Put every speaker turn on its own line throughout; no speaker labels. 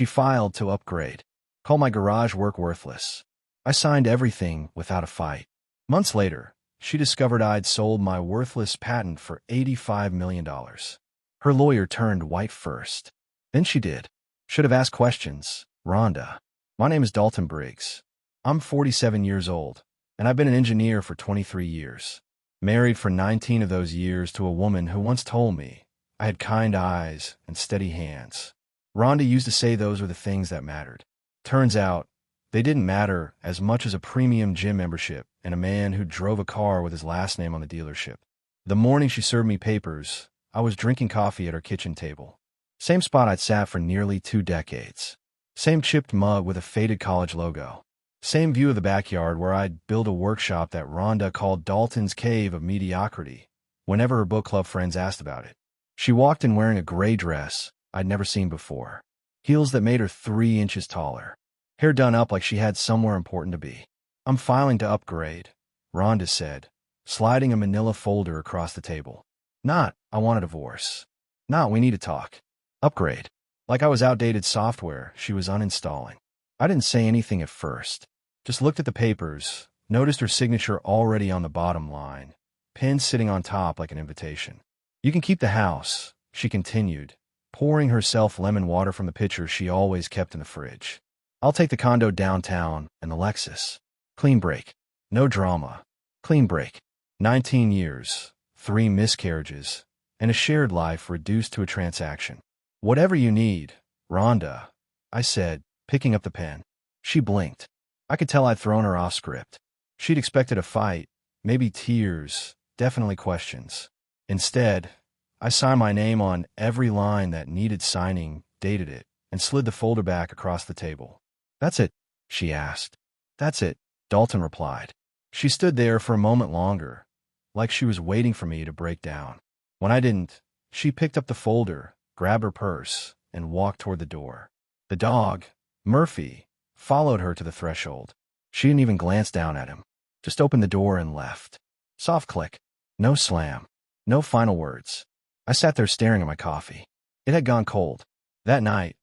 She filed to upgrade. Called my garage work worthless. I signed everything without a fight. Months later, she discovered I'd sold my worthless patent for $85 million. Her lawyer turned white first. Then she did. Should have asked questions. Rhonda. My name is Dalton Briggs. I'm 47 years old, and I've been an engineer for 23 years. Married for 19 of those years to a woman who once told me I had kind eyes and steady hands. Rhonda used to say those were the things that mattered. Turns out, they didn't matter as much as a premium gym membership and a man who drove a car with his last name on the dealership. The morning she served me papers, I was drinking coffee at her kitchen table. Same spot I'd sat for nearly 2 decades. Same chipped mug with a faded college logo. Same view of the backyard where I'd build a workshop that Rhonda called Dalton's Cave of Mediocrity whenever her book club friends asked about it. She walked in wearing a gray dress I'd never seen before. Heels that made her 3 inches taller. Hair done up like she had somewhere important to be. I'm filing to upgrade, Rhonda said, sliding a manila folder across the table. Not, I want a divorce. Not, we need to talk. Upgrade. Like I was outdated software she was uninstalling. I didn't say anything at first. Just looked at the papers, noticed her signature already on the bottom line, pen sitting on top like an invitation. You can keep the house, she continued, pouring herself lemon water from the pitcher she always kept in the fridge. I'll take the condo downtown and the Lexus. Clean break. No drama. Clean break. 19 years, 3 miscarriages, and a shared life reduced to a transaction. Whatever you need, Rhonda, I said, picking up the pen. She blinked. I could tell I'd thrown her off script. She'd expected a fight, maybe tears, definitely questions. Instead, I signed my name on every line that needed signing, dated it, and slid the folder back across the table. That's it, she asked. That's it, Dalton replied. She stood there for a moment longer, like she was waiting for me to break down. When I didn't, she picked up the folder, grabbed her purse, and walked toward the door. The dog, Murphy, followed her to the threshold. She didn't even glance down at him, just opened the door and left. Soft click. No slam. No final words. I sat there staring at my coffee. It had gone cold. That night,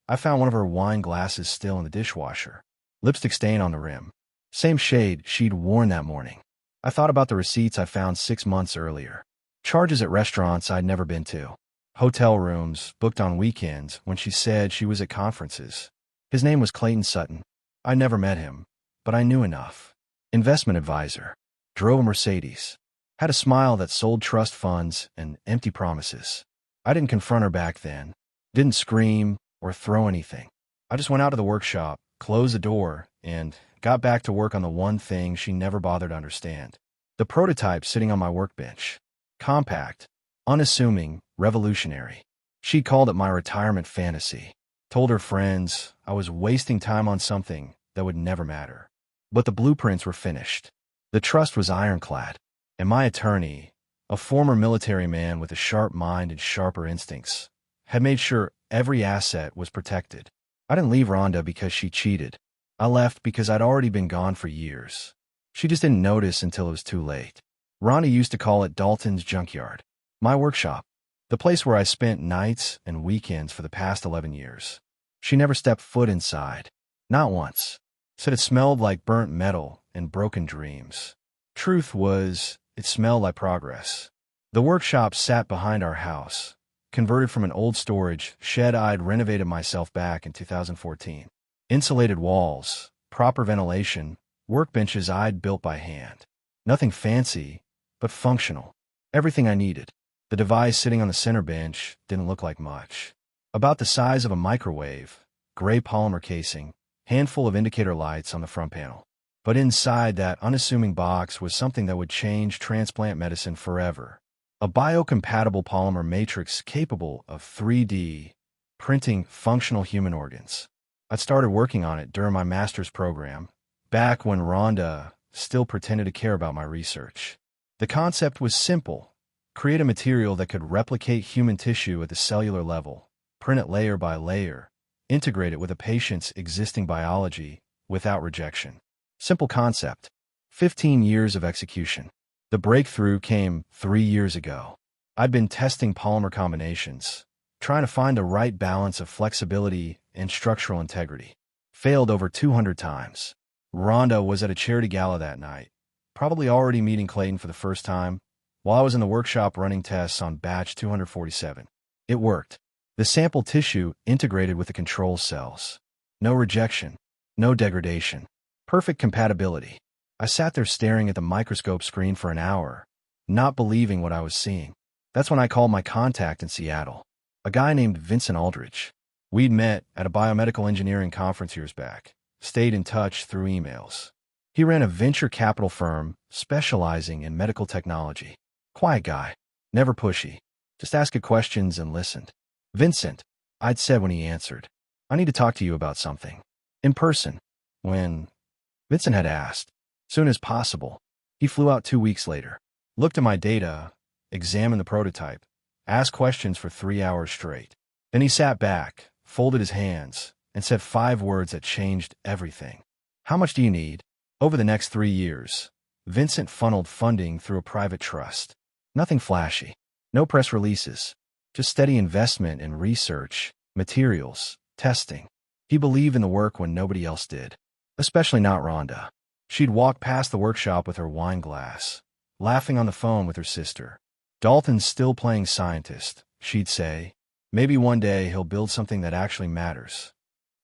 I found one of her wine glasses still in the dishwasher. Lipstick stain on the rim. Same shade she'd worn that morning. I thought about the receipts I found 6 months earlier. Charges at restaurants I'd never been to. Hotel rooms booked on weekends when she said she was at conferences. His name was Clayton Sutton. I never met him, but I knew enough. Investment advisor. Drove a Mercedes. Had a smile that sold trust funds and empty promises. I didn't confront her back then. Didn't scream or throw anything. I just went out of the workshop, closed the door, and got back to work on the one thing she never bothered to understand. The prototype sitting on my workbench. Compact, unassuming, revolutionary. She called it my retirement fantasy. Told her friends I was wasting time on something that would never matter. But the blueprints were finished. The trust was ironclad. And my attorney, a former military man with a sharp mind and sharper instincts, had made sure every asset was protected. I didn't leave Rhonda because she cheated. I left because I'd already been gone for years. She just didn't notice until it was too late. Rhonda used to call it Dalton's junkyard. My workshop. The place where I spent nights and weekends for the past 11 years. She never stepped foot inside. Not once. Said it smelled like burnt metal and broken dreams. Truth was, it smelled like progress. The workshop sat behind our house, converted from an old storage shed I'd renovated myself back in 2014. Insulated walls, proper ventilation, workbenches I'd built by hand. Nothing fancy, but functional. Everything I needed. The device sitting on the center bench didn't look like much. About the size of a microwave, gray polymer casing, handful of indicator lights on the front panel. But inside that unassuming box was something that would change transplant medicine forever. A biocompatible polymer matrix capable of 3D printing functional human organs. I'd started working on it during my master's program, back when Rhonda still pretended to care about my research. The concept was simple. Create a material that could replicate human tissue at the cellular level, print it layer by layer, integrate it with a patient's existing biology without rejection. Simple concept. 15 years of execution. The breakthrough came 3 years ago. I'd been testing polymer combinations, trying to find the right balance of flexibility and structural integrity. Failed over 200 times. Rhonda was at a charity gala that night, probably already meeting Clayton for the first time, while I was in the workshop running tests on batch 247. It worked. The sample tissue integrated with the control cells. No rejection. No degradation. Perfect compatibility. I sat there staring at the microscope screen for an hour, not believing what I was seeing. That's when I called my contact in Seattle, a guy named Vincent Aldridge. We'd met at a biomedical engineering conference years back, stayed in touch through emails. He ran a venture capital firm specializing in medical technology. Quiet guy, never pushy, just asked questions and listened. Vincent, I'd said when he answered, I need to talk to you about something. In person. When? Vincent had asked. Soon as possible. He flew out 2 weeks later. Looked at my data, examined the prototype, asked questions for 3 hours straight. Then he sat back, folded his hands, and said 5 words that changed everything. How much do you need? Over the next 3 years, Vincent funneled funding through a private trust. Nothing flashy. No press releases. Just steady investment in research, materials, testing. He believed in the work when nobody else did. Especially not Rhonda. She'd walk past the workshop with her wine glass, laughing on the phone with her sister. Dalton's still playing scientist, she'd say. Maybe one day he'll build something that actually matters.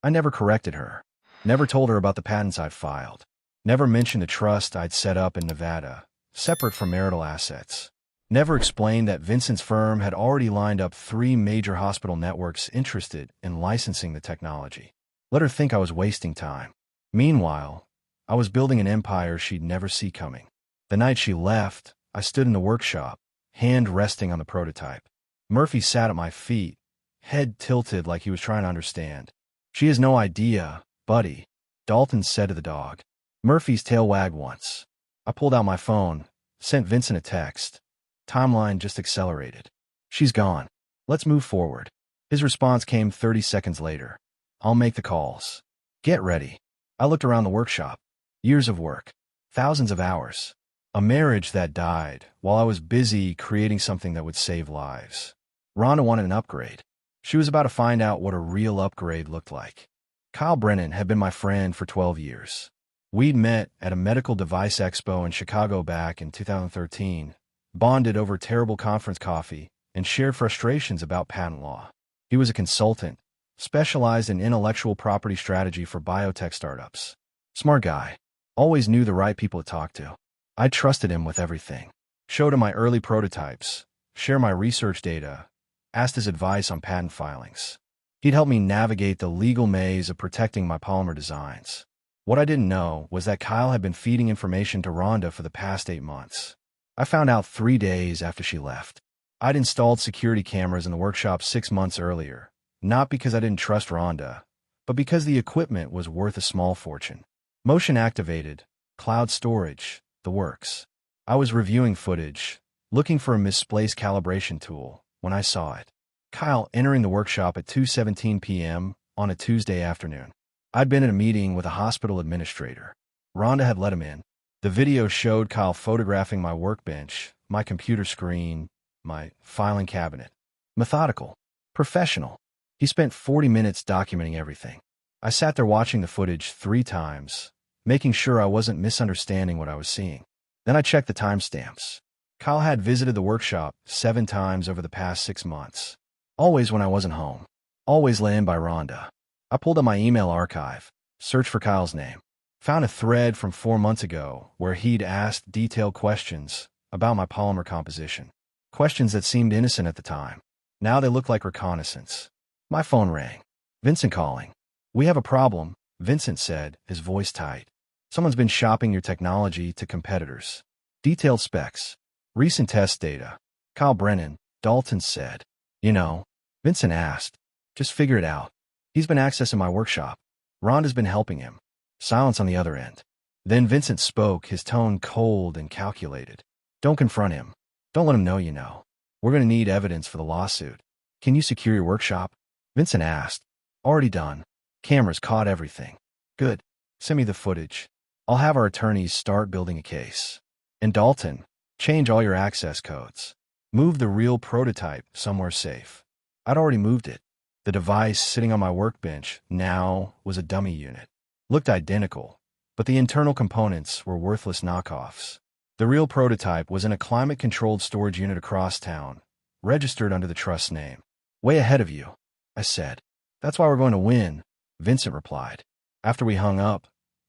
I never corrected her. Never told her about the patents I'd filed. Never mentioned the trust I'd set up in Nevada, separate from marital assets. Never explained that Vincent's firm had already lined up 3 major hospital networks interested in licensing the technology. Let her think I was wasting time. Meanwhile, I was building an empire she'd never see coming. The night she left, I stood in the workshop, hand resting on the prototype. Murphy sat at my feet, head tilted like he was trying to understand. She has no idea, buddy, Dalton said to the dog. Murphy's tail wagged once. I pulled out my phone, sent Vincent a text. Timeline just accelerated. She's gone. Let's move forward. His response came 30 seconds later. I'll make the calls. Get ready. I looked around the workshop. Years of work. Thousands of hours. A marriage that died while I was busy creating something that would save lives. Rhonda wanted an upgrade. She was about to find out what a real upgrade looked like. Kyle Brennan had been my friend for 12 years. We'd met at a medical device expo in Chicago back in 2013, bonded over terrible conference coffee, and shared frustrations about patent law. He was a consultant, specialized in intellectual property strategy for biotech startups. Smart guy. Always knew the right people to talk to. I trusted him with everything. Showed him my early prototypes, shared my research data, asked his advice on patent filings. He'd help me navigate the legal maze of protecting my polymer designs. What I didn't know was that Kyle had been feeding information to Rhonda for the past 8 months. I found out 3 days after she left. I'd installed security cameras in the workshop 6 months earlier, not because I didn't trust Rhonda, but because the equipment was worth a small fortune. Motion activated, cloud storage, the works. I was reviewing footage, looking for a misplaced calibration tool, when I saw it. Kyle entering the workshop at 2:17 p.m. on a Tuesday afternoon. I'd been at a meeting with a hospital administrator. Rhonda had let him in. The video showed Kyle photographing my workbench, my computer screen, my filing cabinet. Methodical. Professional. He spent 40 minutes documenting everything. I sat there watching the footage 3 times, making sure I wasn't misunderstanding what I was seeing. Then I checked the timestamps. Kyle had visited the workshop 7 times over the past 6 months. Always when I wasn't home. Always let in by Rhonda. I pulled up my email archive, searched for Kyle's name. Found a thread from 4 months ago where he'd asked detailed questions about my polymer composition. Questions that seemed innocent at the time. Now they look like reconnaissance. My phone rang. Vincent calling. We have a problem, Vincent said, his voice tight. Someone's been shopping your technology to competitors. Detailed specs. Recent test data. Kyle Brennan, Dalton said. You know, Vincent asked. Just figure it out. He's been accessing my workshop. Rhonda's been helping him. Silence on the other end. Then Vincent spoke, his tone cold and calculated. Don't confront him. Don't let him know you know. We're going to need evidence for the lawsuit. Can you secure your workshop? Vincent asked. Already done. Cameras caught everything. Good. Send me the footage. I'll have our attorneys start building a case. And Dalton, change all your access codes. Move the real prototype somewhere safe. I'd already moved it. The device sitting on my workbench now was a dummy unit. Looked identical, but the internal components were worthless knockoffs. The real prototype was in a climate-controlled storage unit across town, registered under the trust's name. Way ahead of you, I said. That's why we're going to win, Vincent replied. After we hung up,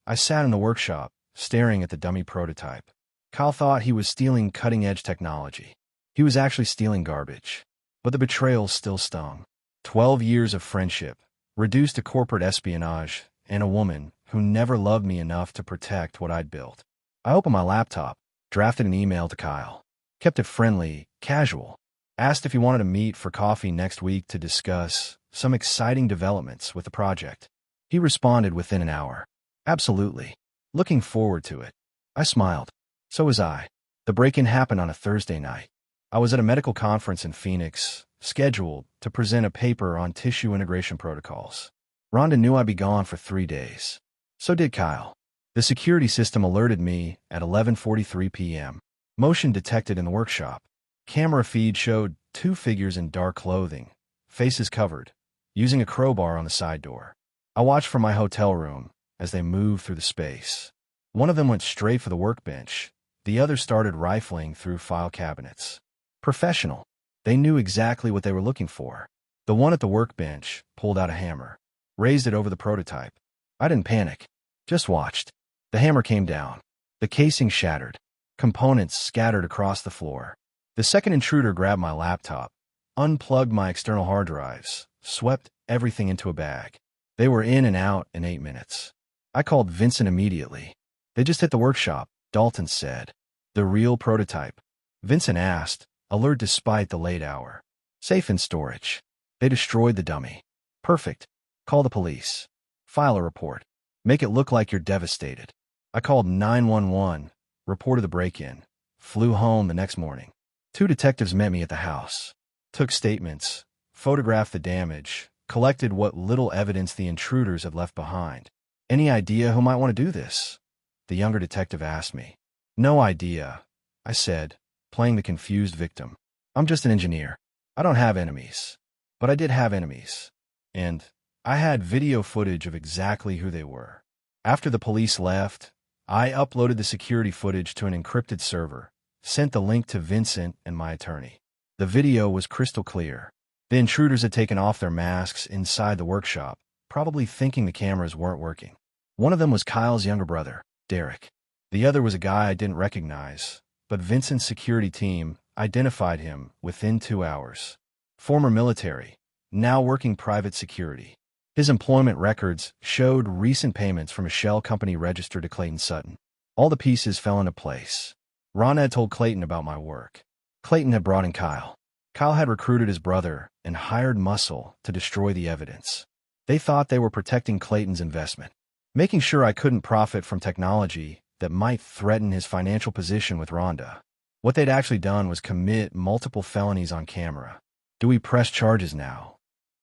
I sat in the workshop, staring at the dummy prototype. Kyle thought he was stealing cutting-edge technology. He was actually stealing garbage. But the betrayal still stung. 12 years of friendship, reduced to corporate espionage, and a woman who never loved me enough to protect what I'd built. I opened my laptop, drafted an email to Kyle, kept it friendly, casual, asked if he wanted to meet for coffee next week to discuss some exciting developments with the project. He responded within an hour. Absolutely. Looking forward to it. I smiled. So was I. The break-in happened on a Thursday night. I was at a medical conference in Phoenix, scheduled to present a paper on tissue integration protocols. Rhonda knew I'd be gone for 3 days. So did Kyle. The security system alerted me at 11:43 p.m. Motion detected in the workshop. Camera feed showed 2 figures in dark clothing, faces covered, using a crowbar on the side door. I watched from my hotel room as they moved through the space. One of them went straight for the workbench. The other started rifling through file cabinets. Professional. They knew exactly what they were looking for. The one at the workbench pulled out a hammer, raised it over the prototype. I didn't panic, just watched. The hammer came down. The casing shattered. Components scattered across the floor. The second intruder grabbed my laptop, unplugged my external hard drives, swept everything into a bag. They were in and out in 8 minutes. I called Vincent immediately. They just hit the workshop, Dalton said. The real prototype. Vincent asked, alert despite the late hour. Safe in storage. They destroyed the dummy. Perfect. Call the police. File a report. Make it look like you're devastated. I called 911, reported the break-in, flew home the next morning. 2 detectives met me at the house, took statements, photographed the damage, collected what little evidence the intruders had left behind. Any idea who might want to do this? The younger detective asked me. No idea, I said, playing the confused victim. I'm just an engineer. I don't have enemies. But I did have enemies. And I had video footage of exactly who they were. After the police left, I uploaded the security footage to an encrypted server, sent the link to Vincent and my attorney. The video was crystal clear. The intruders had taken off their masks inside the workshop, probably thinking the cameras weren't working. One of them was Kyle's younger brother, Derek. The other was a guy I didn't recognize, but Vincent's security team identified him within 2 hours. Former military, now working private security. His employment records showed recent payments from a shell company registered to Clayton Sutton. All the pieces fell into place. Rhonda had told Clayton about my work. Clayton had brought in Kyle. Kyle had recruited his brother and hired Muscle to destroy the evidence. They thought they were protecting Clayton's investment, making sure I couldn't profit from technology that might threaten his financial position with Rhonda. What they'd actually done was commit multiple felonies on camera. Do we press charges now?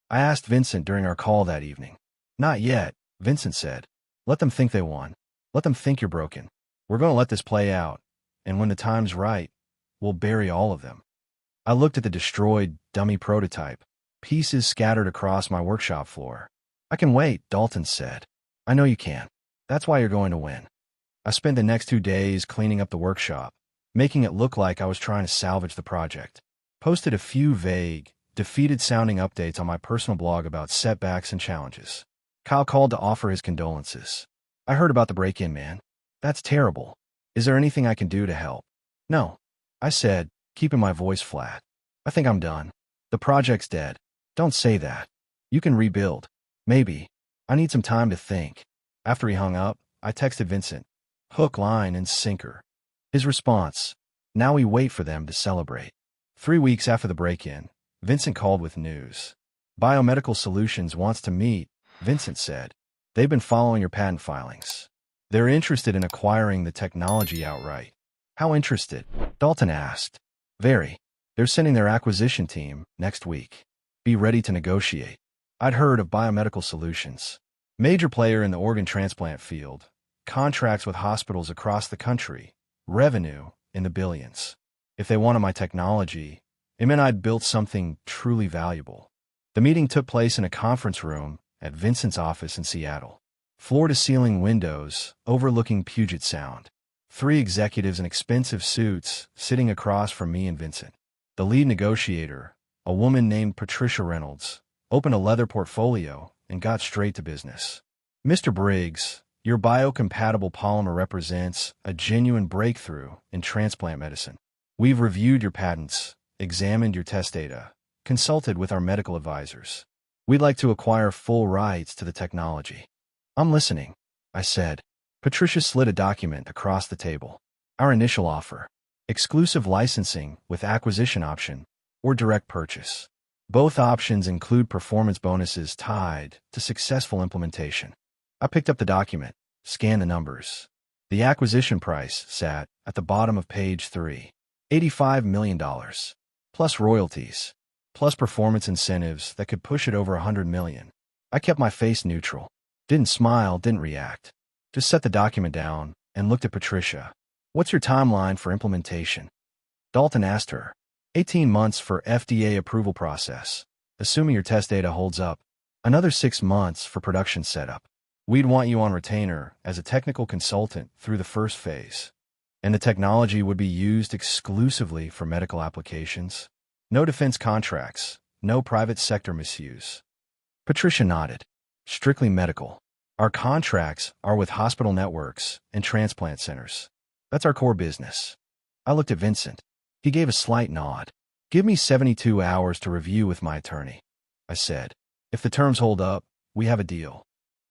I asked Vincent during our call that evening. Not yet, Vincent said. Let them think they won. Let them think you're broken. We're going to let this play out, and when the time's right, we'll bury all of them. I looked at the destroyed dummy prototype, pieces scattered across my workshop floor. I can wait, Dalton said. I know you can. That's why you're going to win. I spent the next 2 days cleaning up the workshop, making it look like I was trying to salvage the project. Posted a few vague, defeated-sounding updates on my personal blog about setbacks and challenges. Kyle called to offer his condolences. I heard about the break-in, man. That's terrible. Is there anything I can do to help? No, I said, keeping my voice flat. I think I'm done. The project's dead. Don't say that. You can rebuild. Maybe. I need some time to think. After he hung up, I texted Vincent. Hook, line, and sinker. His response. Now we wait for them to celebrate. 3 weeks after the break-in, Vincent called with news. Biomedical Solutions wants to meet, Vincent said. They've been following your patent filings. They're interested in acquiring the technology outright. How interested? Dalton asked. Very. They're sending their acquisition team next week. Be ready to negotiate. I'd heard of Biomedical Solutions. Major player in the organ transplant field. Contracts with hospitals across the country. Revenue in the billions. If they wanted my technology, it meant I'd built something truly valuable. The meeting took place in a conference room at Vincent's office in Seattle. Floor-to-ceiling windows overlooking Puget Sound. 3 executives in expensive suits sitting across from me and Vincent. The lead negotiator, a woman named Patricia Reynolds, opened a leather portfolio and got straight to business. Mr. Briggs, your biocompatible polymer represents a genuine breakthrough in transplant medicine. We've reviewed your patents, examined your test data, consulted with our medical advisors. We'd like to acquire full rights to the technology. I'm listening, I said. Patricia slid a document across the table. Our initial offer: exclusive licensing with acquisition option or direct purchase. Both options include performance bonuses tied to successful implementation. I picked up the document, scanned the numbers. The acquisition price sat at the bottom of page 3. $85 million, plus royalties, plus performance incentives that could push it over $100 million. I kept my face neutral. Didn't smile, didn't react. Just set the document down and looked at Patricia. What's your timeline for implementation? Dalton asked her. 18 months for FDA approval process, assuming your test data holds up. Another 6 months for production setup. We'd want you on retainer as a technical consultant through the first phase. And the technology would be used exclusively for medical applications. No defense contracts, no private sector misuse. Patricia nodded. Strictly medical. Our contracts are with hospital networks and transplant centers. That's our core business. I looked at Vincent. He gave a slight nod. Give me 72 hours to review with my attorney, I said. If the terms hold up, we have a deal.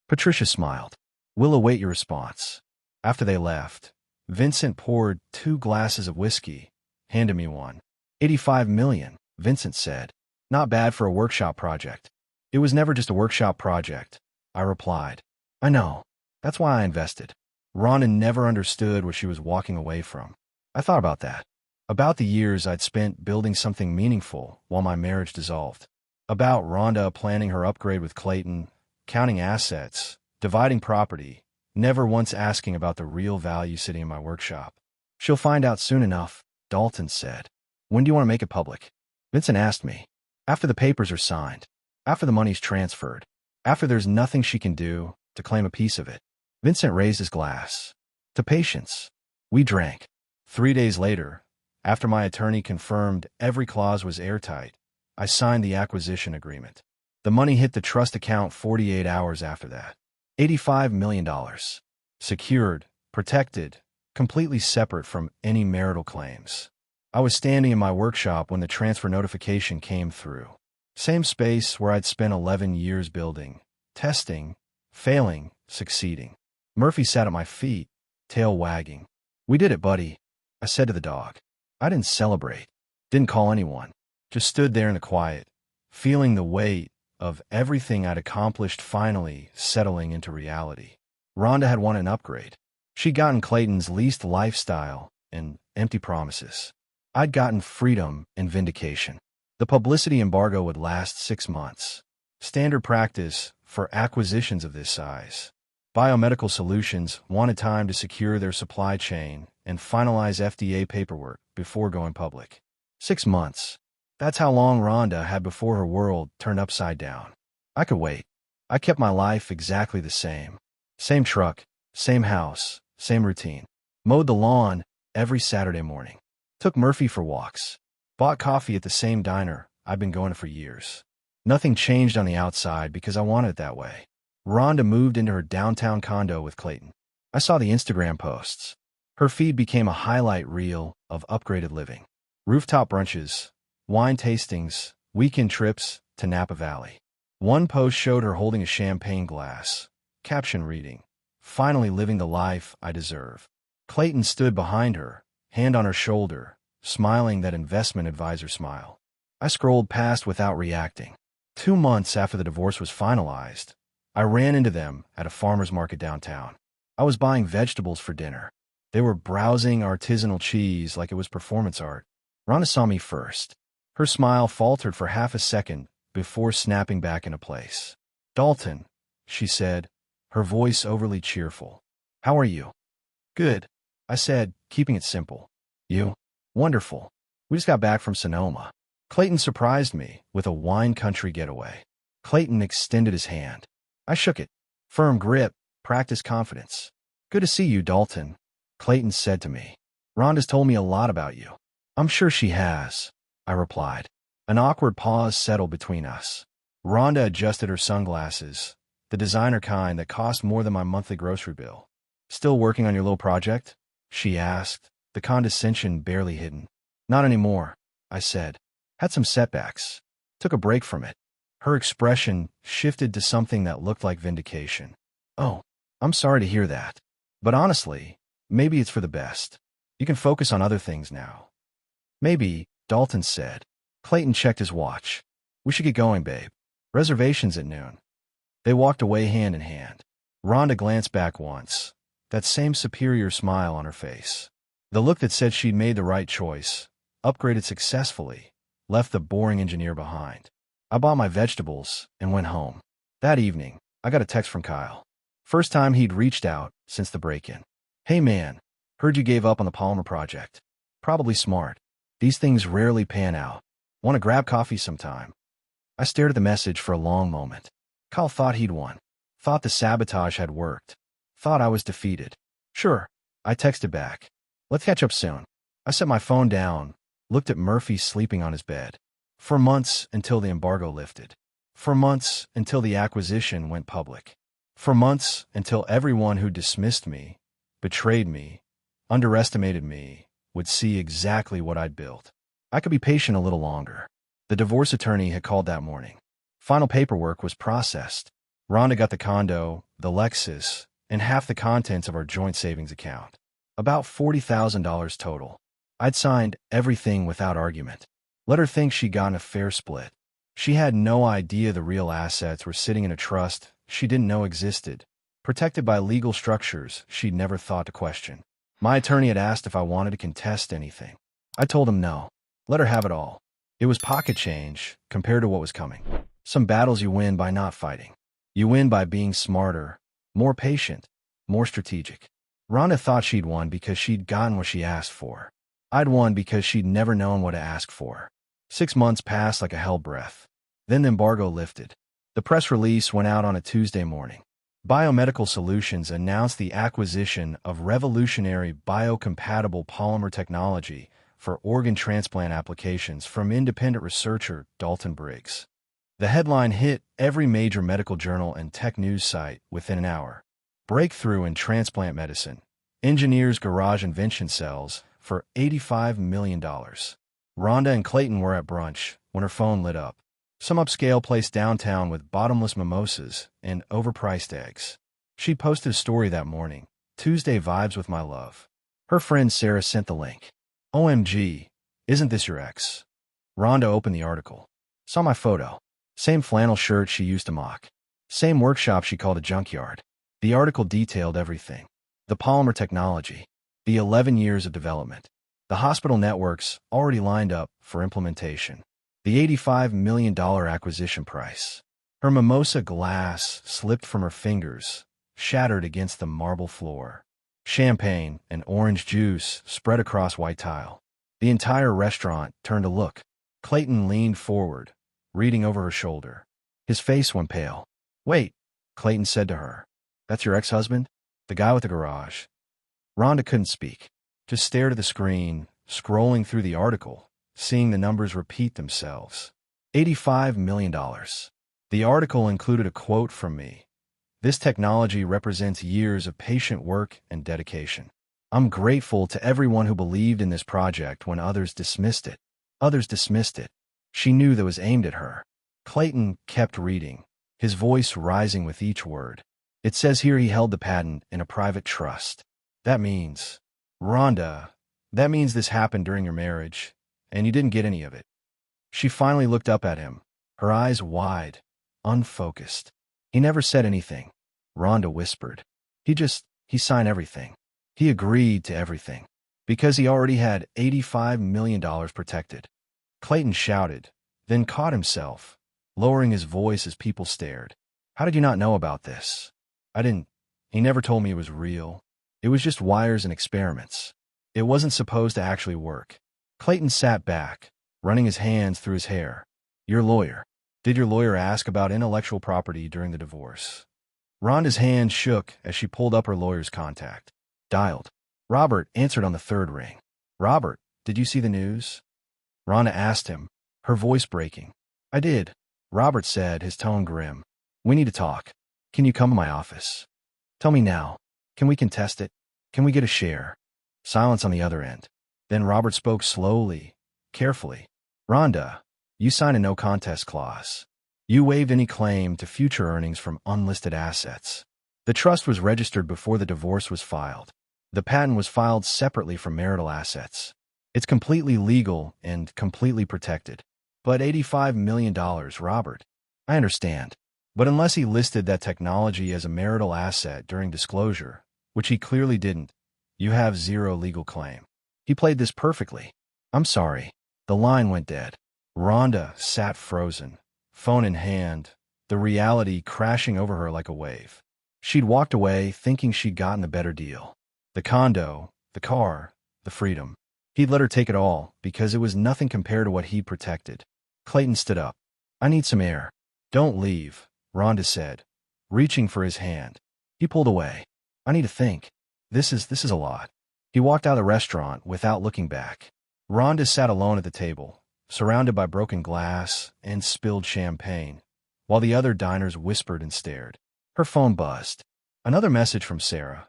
Patricia smiled. We'll await your response. After they left, Vincent poured 2 glasses of whiskey, handed me one. $85 million, Vincent said. Not bad for a workshop project. It was never just a workshop project, I replied. I know. That's why I invested. Rhonda never understood what she was walking away from. I thought about that. About the years I'd spent building something meaningful while my marriage dissolved. About Rhonda planning her upgrade with Clayton, counting assets, dividing property, never once asking about the real value sitting in my workshop. She'll find out soon enough, Dalton said. When do you want to make it public? Vincent asked me. After the papers are signed. After the money's transferred. After there's nothing she can do to claim a piece of it. Vincent raised his glass. To patience. We drank. 3 days later, after my attorney confirmed every clause was airtight, I signed the acquisition agreement. The money hit the trust account 48 hours after that. $85 million. Secured, protected, completely separate from any marital claims. I was standing in my workshop when the transfer notification came through. Same space where I'd spent 11 years building, testing, failing, succeeding. Murphy sat at my feet, tail wagging. We did it, buddy, I said to the dog. I didn't celebrate, didn't call anyone, just stood there in the quiet, feeling the weight of everything I'd accomplished finally settling into reality. Rhonda had won an upgrade. She'd gotten Clayton's leased lifestyle and empty promises. I'd gotten freedom and vindication. The publicity embargo would last 6 months. Standard practice for acquisitions of this size. Biomedical Solutions wanted time to secure their supply chain and finalize FDA paperwork before going public. 6 months. That's how long Rhonda had before her world turned upside down. I could wait. I kept my life exactly the same. Same truck, same house, same routine. Mowed the lawn every Saturday morning. Took Murphy for walks. Bought coffee at the same diner I'd been going to for years. Nothing changed on the outside because I wanted it that way. Rhonda moved into her downtown condo with Clayton. I saw the Instagram posts. Her feed became a highlight reel of upgraded living. Rooftop brunches, wine tastings, weekend trips to Napa Valley. One post showed her holding a champagne glass, caption reading, "Finally living the life I deserve." Clayton stood behind her, hand on her shoulder, smiling that investment advisor smile. I scrolled past without reacting. 2 months after the divorce was finalized, I ran into them at a farmer's market downtown. I was buying vegetables for dinner. They were browsing artisanal cheese like it was performance art. Rhonda saw me first. Her smile faltered for half a second before snapping back into place. "Dalton," she said, her voice overly cheerful. "How are you?" "Good," I said, keeping it simple. "You?" "Wonderful. We just got back from Sonoma." Clayton surprised me with a wine country getaway. Clayton extended his hand. I shook it. Firm grip, practice confidence. Good to see you, Dalton, Clayton said to me. Rhonda's told me a lot about you. I'm sure she has, I replied. An awkward pause settled between us. Rhonda adjusted her sunglasses, the designer kind that cost more than my monthly grocery bill. Still working on your little project? She asked, the condescension barely hidden. Not anymore, I said. Had some setbacks. Took a break from it. Her expression shifted to something that looked like vindication. Oh, I'm sorry to hear that. But honestly, maybe it's for the best. You can focus on other things now. Maybe, Dalton said. Clayton checked his watch. We should get going, babe. Reservations at noon. They walked away hand in hand. Rhonda glanced back once, that same superior smile on her face. The look that said she'd made the right choice, upgraded successfully, left the boring engineer behind. I bought my vegetables and went home. That evening, I got a text from Kyle. First time he'd reached out since the break-in. Hey man, heard you gave up on the polymer project. Probably smart. These things rarely pan out. Want to grab coffee sometime? I stared at the message for a long moment. Kyle thought he'd won. Thought the sabotage had worked. Thought I was defeated. Sure, I texted back. Let's catch up soon. I set my phone down, looked at Murphy sleeping on his bed. For months until the embargo lifted. For months until the acquisition went public. For months until everyone who dismissed me, betrayed me, underestimated me, would see exactly what I'd built. I could be patient a little longer. The divorce attorney had called that morning. Final paperwork was processed. Rhonda got the condo, the Lexus, and half the contents of our joint savings account. About $40,000 total. I'd signed everything without argument. Let her think she'd gotten a fair split. She had no idea the real assets were sitting in a trust she didn't know existed, protected by legal structures she'd never thought to question. My attorney had asked if I wanted to contest anything. I told him no. Let her have it all. It was pocket change compared to what was coming. Some battles you win by not fighting. You win by being smarter, more patient, more strategic. Rhonda thought she'd won because she'd gotten what she asked for. I'd won because she'd never known what to ask for. 6 months passed like a hell breath. Then the embargo lifted. The press release went out on a Tuesday morning. Biomedical Solutions announced the acquisition of revolutionary biocompatible polymer technology for organ transplant applications from independent researcher Dalton Briggs. The headline hit every major medical journal and tech news site within an hour. Breakthrough in transplant medicine. Engineers garage invention cells for $85 million. Rhonda and Clayton were at brunch when her phone lit up. Some upscale place downtown with bottomless mimosas and overpriced eggs. She posted a story that morning. Tuesday vibes with my love. Her friend Sarah sent the link. OMG, isn't this your ex? Rhonda opened the article. Saw my photo. Same flannel shirt she used to mock. Same workshop she called a junkyard. The article detailed everything. The polymer technology. The 11 years of development. The hospital networks already lined up for implementation. The $85 million acquisition price. Her mimosa glass slipped from her fingers, shattered against the marble floor. Champagne and orange juice spread across white tile. The entire restaurant turned to look. Clayton leaned forward, reading over her shoulder. His face went pale. Wait, Clayton said to her. That's your ex-husband? The guy with the garage? Rhonda couldn't speak. Just stared at the screen, scrolling through the article, seeing the numbers repeat themselves. $85 million. The article included a quote from me. This technology represents years of patient work and dedication. I'm grateful to everyone who believed in this project when others dismissed it. Others dismissed it. She knew that was aimed at her. Clayton kept reading, his voice rising with each word. It says here he held the patent in a private trust. That means, Rhonda, that means this happened during your marriage, and you didn't get any of it. She finally looked up at him, her eyes wide, unfocused. He never said anything, Rhonda whispered. He signed everything. He agreed to everything. Because he already had $85 million protected. Clayton shouted, then caught himself, lowering his voice as people stared. How did you not know about this? I didn't. He never told me it was real. It was just wires and experiments. It wasn't supposed to actually work. Clayton sat back, running his hands through his hair. Your lawyer. Did your lawyer ask about intellectual property during the divorce? Rhonda's hand shook as she pulled up her lawyer's contact. Dialed. Robert answered on the third ring. Robert, did you see the news? Rhonda asked him, her voice breaking. I did, Robert said, his tone grim. We need to talk. Can you come to my office? Tell me now. Can we contest it? Can we get a share? Silence on the other end. Then Robert spoke slowly, carefully. Rhonda, you signed a no-contest clause. You waived any claim to future earnings from unlisted assets. The trust was registered before the divorce was filed. The patent was filed separately from marital assets. It's completely legal and completely protected. But $85 million, Robert. I understand. But unless he listed that technology as a marital asset during disclosure, which he clearly didn't, you have zero legal claim. He played this perfectly. I'm sorry. The line went dead. Rhonda sat frozen, phone in hand, the reality crashing over her like a wave. She'd walked away thinking she'd gotten the better deal. The condo, the car, the freedom. He'd let her take it all because it was nothing compared to what he'd protected. Clayton stood up. I need some air. Don't leave, Rhonda said, reaching for his hand. He pulled away. I need to think. This is a lot. He walked out of the restaurant without looking back. Rhonda sat alone at the table, surrounded by broken glass and spilled champagne, while the other diners whispered and stared. Her phone buzzed. Another message from Sarah.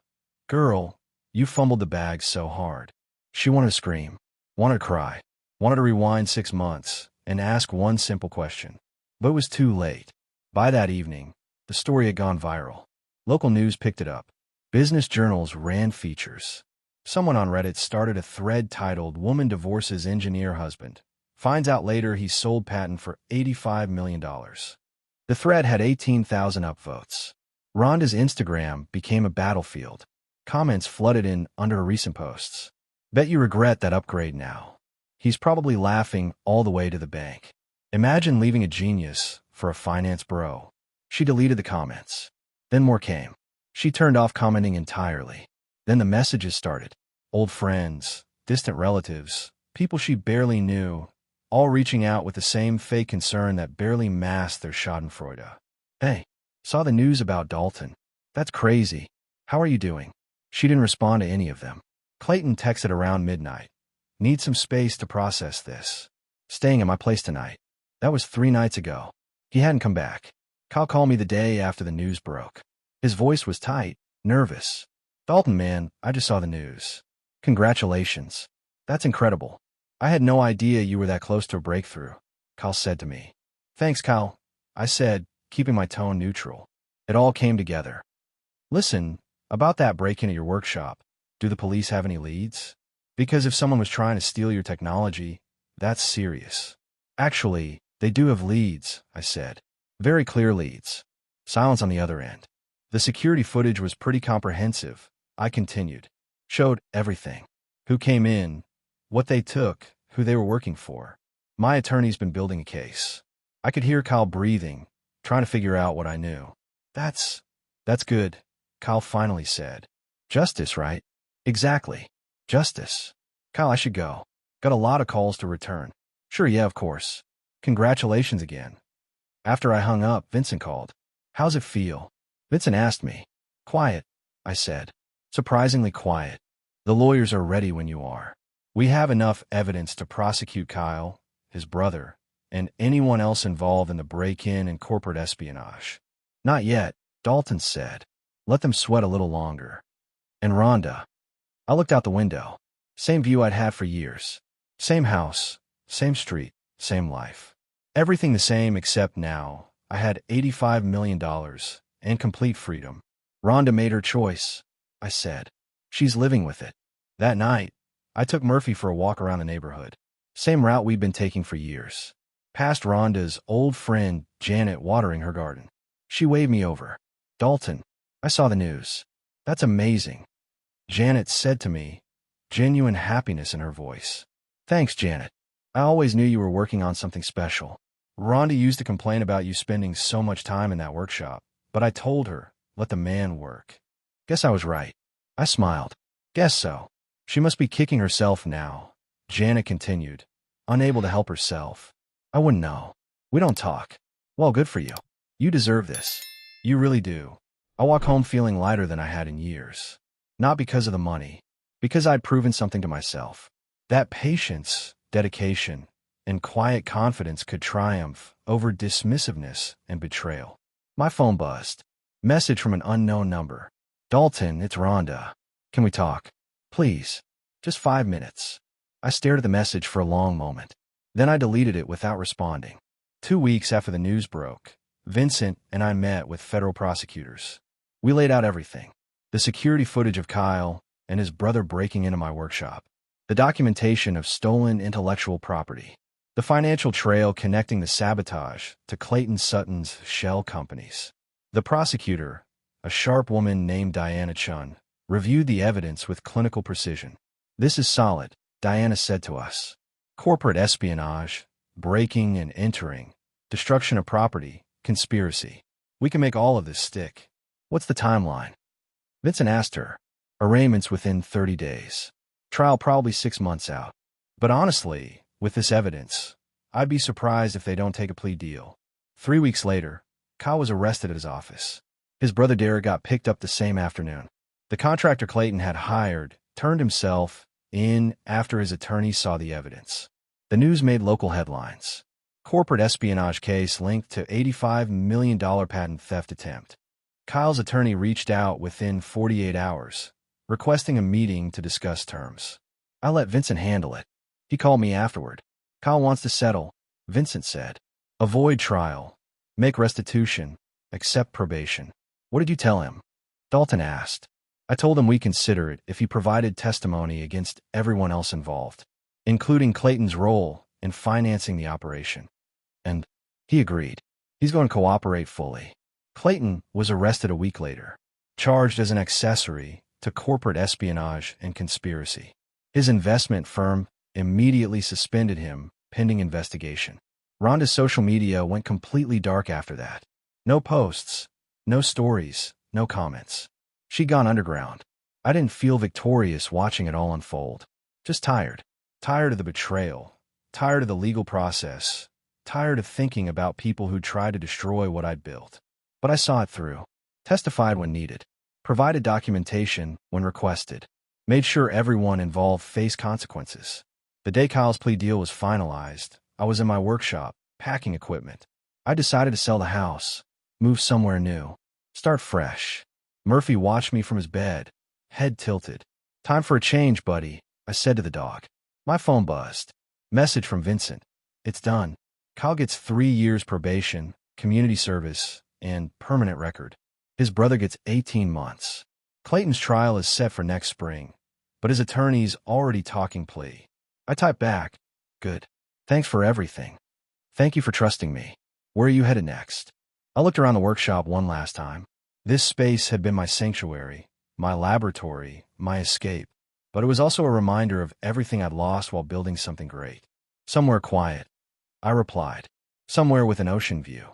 Girl, you fumbled the bag so hard. She wanted to scream, wanted to cry, wanted to rewind 6 months and ask one simple question. But it was too late. By that evening, the story had gone viral. Local news picked it up. Business journals ran features. Someone on Reddit started a thread titled Woman Divorces Engineer Husband. Finds out later he sold patent for $85 million. The thread had 18,000 upvotes. Rhonda's Instagram became a battlefield. Comments flooded in under her recent posts. Bet you regret that upgrade now. He's probably laughing all the way to the bank. Imagine leaving a genius for a finance bro. She deleted the comments. Then more came. She turned off commenting entirely. Then the messages started. Old friends, distant relatives, people she barely knew, all reaching out with the same fake concern that barely masked their schadenfreude. Hey, saw the news about Dalton. That's crazy. How are you doing? She didn't respond to any of them. Clayton texted around midnight. Need some space to process this. Staying at my place tonight. That was 3 nights ago. He hadn't come back. Kyle called me the day after the news broke. His voice was tight, nervous. Dalton, man, I just saw the news. Congratulations. That's incredible. I had no idea you were that close to a breakthrough, Kyle said to me. Thanks, Kyle, I said, keeping my tone neutral. It all came together. Listen, about that break-in at your workshop, do the police have any leads? Because if someone was trying to steal your technology, that's serious. Actually, they do have leads, I said. Very clear leads. Silence on the other end. The security footage was pretty comprehensive, I continued. Showed everything. Who came in, what they took, who they were working for. My attorney's been building a case. I could hear Kyle breathing, trying to figure out what I knew. That's good, Kyle finally said. Justice, right? Exactly. Justice. Kyle, I should go. Got a lot of calls to return. Sure, yeah, of course. Congratulations again. After I hung up, Vincent called. How's it feel? Vincent asked me. Quiet, I said. Surprisingly quiet. The lawyers are ready when you are. We have enough evidence to prosecute Kyle, his brother, and anyone else involved in the break-in and corporate espionage. Not yet, Dalton said. Let them sweat a little longer. And Rhonda. I looked out the window. Same view I'd had for years. Same house, same street, same life. Everything the same except now, I had $85 million and complete freedom. Rhonda made her choice, I said. She's living with it. That night, I took Murphy for a walk around the neighborhood. Same route we'd been taking for years. Past Rhonda's old friend, Janet, watering her garden. She waved me over. Dalton, I saw the news. That's amazing. Janet said to me, genuine happiness in her voice. Thanks, Janet. I always knew you were working on something special. Rhonda used to complain about you spending so much time in that workshop, but I told her, let the man work. Guess I was right. I smiled. Guess so. She must be kicking herself now. Janet continued. unable to help herself. I wouldn't know. We don't talk. Well, good for you. You deserve this. You really do. I walk home feeling lighter than I had in years. Not because of the money, because I'd proven something to myself. That patience, dedication, and quiet confidence could triumph over dismissiveness and betrayal. My phone buzzed. Message from an unknown number. Dalton, it's Rhonda. Can we talk? Please. Just 5 minutes. I stared at the message for a long moment. Then I deleted it without responding. 2 weeks after the news broke, Vincent and I met with federal prosecutors. We laid out everything. The security footage of Kyle and his brother breaking into my workshop. The documentation of stolen intellectual property. The financial trail connecting the sabotage to Clayton Sutton's shell companies. The prosecutor, a sharp woman named Diana Chun, reviewed the evidence with clinical precision. This is solid, Diana said to us. Corporate espionage, breaking and entering, destruction of property, conspiracy. We can make all of this stick. What's the timeline? Vincent asked her. Arraignments within 30 days. Trial probably 6 months out. But honestly, with this evidence, I'd be surprised if they don't take a plea deal. 3 weeks later, Kyle was arrested at his office. His brother Derek got picked up the same afternoon. The contractor Clayton had hired turned himself in after his attorney saw the evidence. The news made local headlines. Corporate espionage case linked to $85 million patent theft attempt. Kyle's attorney reached out within 48 hours, requesting a meeting to discuss terms. I let Vincent handle it. He called me afterward. Kyle wants to settle, Vincent said. Avoid trial. Make restitution. Accept probation. What did you tell him? Dalton asked. I told him we consider it if he provided testimony against everyone else involved, including Clayton's role in financing the operation. And he agreed. He's going to cooperate fully. Clayton was arrested a week later, charged as an accessory to corporate espionage and conspiracy. His investment firm immediately suspended him pending investigation. Rhonda's social media went completely dark after that. No posts, no stories, no comments. She'd gone underground. I didn't feel victorious watching it all unfold. Just tired. Tired of the betrayal. Tired of the legal process. Tired of thinking about people who tried to destroy what I'd built. But I saw it through. Testified when needed. Provided documentation when requested. Made sure everyone involved faced consequences. The day Kyle's plea deal was finalized, I was in my workshop, packing equipment. I decided to sell the house, move somewhere new, start fresh. Murphy watched me from his bed, head tilted. Time for a change, buddy, I said to the dog. My phone buzzed. Message from Vincent. It's done. Kyle gets 3 years probation, community service, and permanent record. His brother gets 18 months. Clayton's trial is set for next spring, but his attorney's already talking plea. I typed back. Good. Thanks for everything. Thank you for trusting me. Where are you headed next? I looked around the workshop one last time. This space had been my sanctuary, my laboratory, my escape, but it was also a reminder of everything I'd lost while building something great. Somewhere quiet, I replied. Somewhere with an ocean view.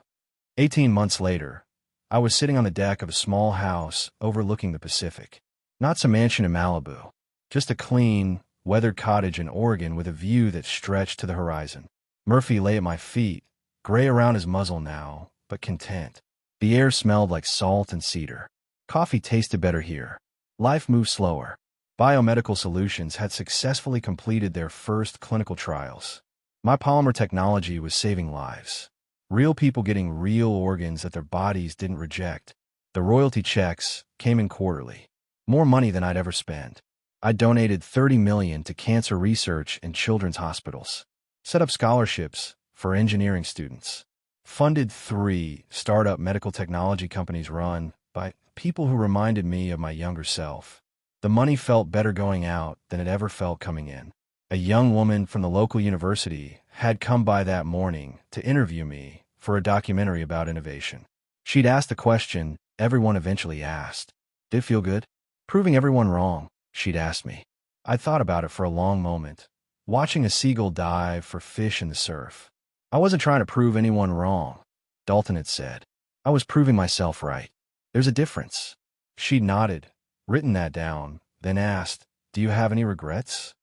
18 months later, I was sitting on the deck of a small house overlooking the Pacific. Not some mansion in Malibu, just a clean, weathered cottage in Oregon with a view that stretched to the horizon. Murphy lay at my feet, gray around his muzzle now, but content. The air smelled like salt and cedar. Coffee tasted better here. Life moved slower. Biomedical Solutions had successfully completed their first clinical trials. My polymer technology was saving lives. Real people getting real organs that their bodies didn't reject. The royalty checks came in quarterly. More money than I'd ever spent. I donated $30 million to cancer research in children's hospitals. Set up scholarships for engineering students. Funded 3 startup medical technology companies run by people who reminded me of my younger self. The money felt better going out than it ever felt coming in. A young woman from the local university had come by that morning to interview me for a documentary about innovation. She'd asked the question everyone eventually asked. Did it feel good? Proving everyone wrong, she'd asked me. I'd thought about it for a long moment, watching a seagull dive for fish in the surf. I wasn't trying to prove anyone wrong, Dalton had said. I was proving myself right. There's a difference. She nodded, written that down, then asked, Do you have any regrets?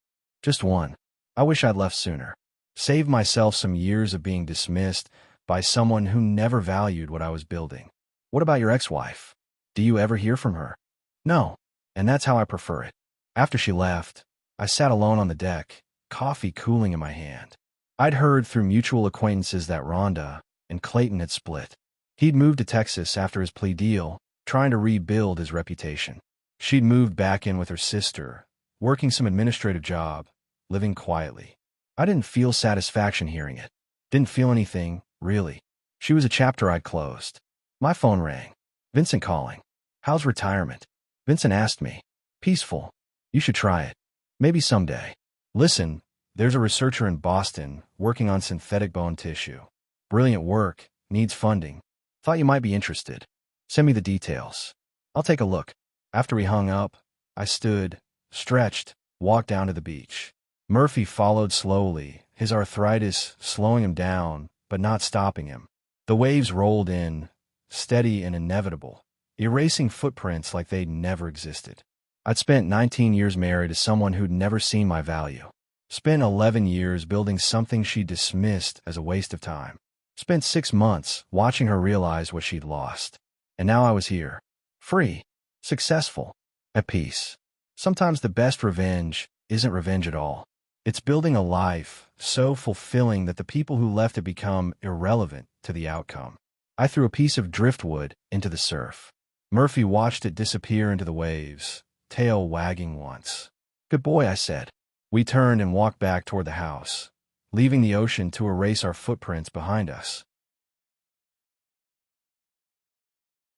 Just one. I wish I'd left sooner. Saved myself some years of being dismissed by someone who never valued what I was building. What about your ex-wife? Do you ever hear from her? No, and that's how I prefer it. After she left, I sat alone on the deck, coffee cooling in my hand. I'd heard through mutual acquaintances that Rhonda and Clayton had split. He'd moved to Texas after his plea deal, trying to rebuild his reputation. She'd moved back in with her sister, working some administrative job, living quietly. I didn't feel satisfaction hearing it. Didn't feel anything, really. She was a chapter I'd closed. My phone rang. Vincent calling. How's retirement? Vincent asked me. Peaceful. You should try it. Maybe someday. Listen, there's a researcher in Boston working on synthetic bone tissue. Brilliant work, needs funding. Thought you might be interested. Send me the details. I'll take a look. After we hung up, I stood, stretched, walked down to the beach. Murphy followed slowly, his arthritis slowing him down, but not stopping him. The waves rolled in, steady and inevitable, erasing footprints like they'd never existed. I'd spent 19 years married to someone who'd never seen my value. Spent 11 years building something she dismissed as a waste of time. Spent 6 months watching her realize what she'd lost. And now I was here. Free. Successful. At peace. Sometimes the best revenge isn't revenge at all. It's building a life so fulfilling that the people who left it become irrelevant to the outcome. I threw a piece of driftwood into the surf. Murphy watched it disappear into the waves, tail wagging once. Good boy, I said. We turned and walked back toward the house, leaving the ocean to erase our footprints behind us.